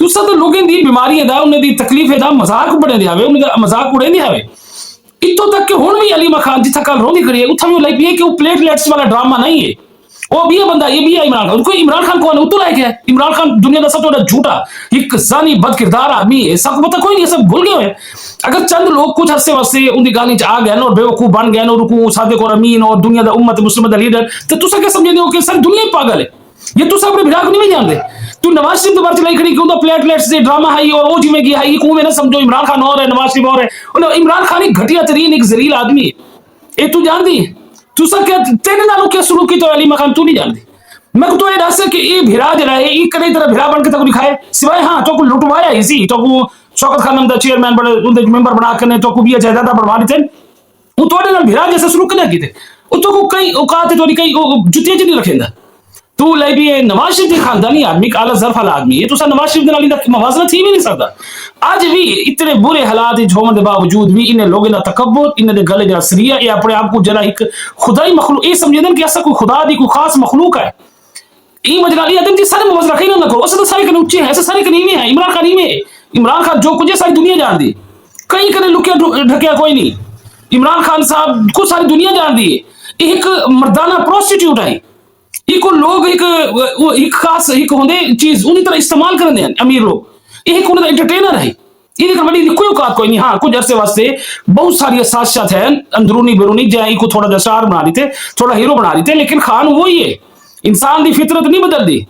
तुसा तो लोगों की बीमारियां दा उन्हें दी तकलीफें दा मजाक बने दिया उन्हें मजाक उड़े दिया इतों तक कि हुण भी अलीमा खान जिथा कल रोंदी खड़ी है उथा भी लाइक ये कि वो प्लेटलेट्स वाला ड्रामा नहीं है वो भी है बंदा ये भी है इमरान खान कोई इमरान खान कौन है तो लायक है इमरान खान दुनिया का सबसे बड़ा झूठा एक जानी बद किरदार आदमी है सब पता कोई नहीं सब भूल गए हैं अगर चंद लोग कुछ हस्से वस्से उनकी गाली आ गए और बेवकूफ बन गए और रुकू सादिक और अमीन और दुनिया का उम्मत मुस्लिम का लीडर तो तुसा क्या समझे हो कि सर दुनिया ही पागल है ये तुसा अपने भिड़ा को नहीं जानते तू नवाज शरीफ दोबारा चलाई खड़ी क्यों प्लेटलेट्स से ड्रामा है और वो जिम्मे गया है ये कुएं ना समझो इमरान खान और है नवाज शरीफ और है इमरान खान एक घटिया तरीन एक जलील आदमी है ये तू जानती है तू सब क्या तेरे नालों क्या शुरू की तो अली मकान तू नहीं जानती मैं तो ये दस कि ये भिड़ा जरा है ये कई तरह भिड़ा बन के तक दिखाए सिवाय हाँ तो को लुटवाया इसी तो को शौकत खान नाम दा चेयरमैन बड़े उनके मेंबर बना के तो को भी जायदाद बढ़वा दी थे वो थोड़े नाल भिड़ा जैसे शुरू करने की थे वो तो को कई औकात है तो कई जुतियां नहीं रखेंदा तू लाई भी नवाज शरीफ के खानदानी आदमी आला ज़र्फ वाला आदमी है तो नवाज शरीफ नाल मवाजना थी भी नहीं सकता आज भी इतने बुरे हालात होने के बावजूद भी इन लोगों का तकब्बुर इन्हें गले जरा सरिया ये अपने आप को जरा एक खुदाई मखलूक ये समझते कि ऐसा कोई खुदा दी कोई खास मखलूक है ये मजलाली आदम जी सारे मवज रखे ना करो ऐसे तो सारे कने ऊंचे हैं ऐसे सारे कने में है इमरान खान में इमरान खान जो कुछ सारी दुनिया जान दी कहीं कने लुकिया ढकिया कोई नहीं इमरान खान साहब को सारी दुनिया जान दी एक मर्दाना प्रोस्टिट्यूट है एक लोग एक खास एक होंगे चीज उन्हीं तरह इस्तेमाल करते हैं अमीर लोग एक उन्हें एंटरटेनर है ये बड़ी कोई औकात कोई नहीं हाँ कुछ अरसे वास्ते बहुत सारी साजिशात हैं अंदरूनी बैरूनी जय को थोड़ा स्टार बना देते थोड़ा हीरो बना देते लेकिन खान वही है इंसान की फितरत नहीं बदलती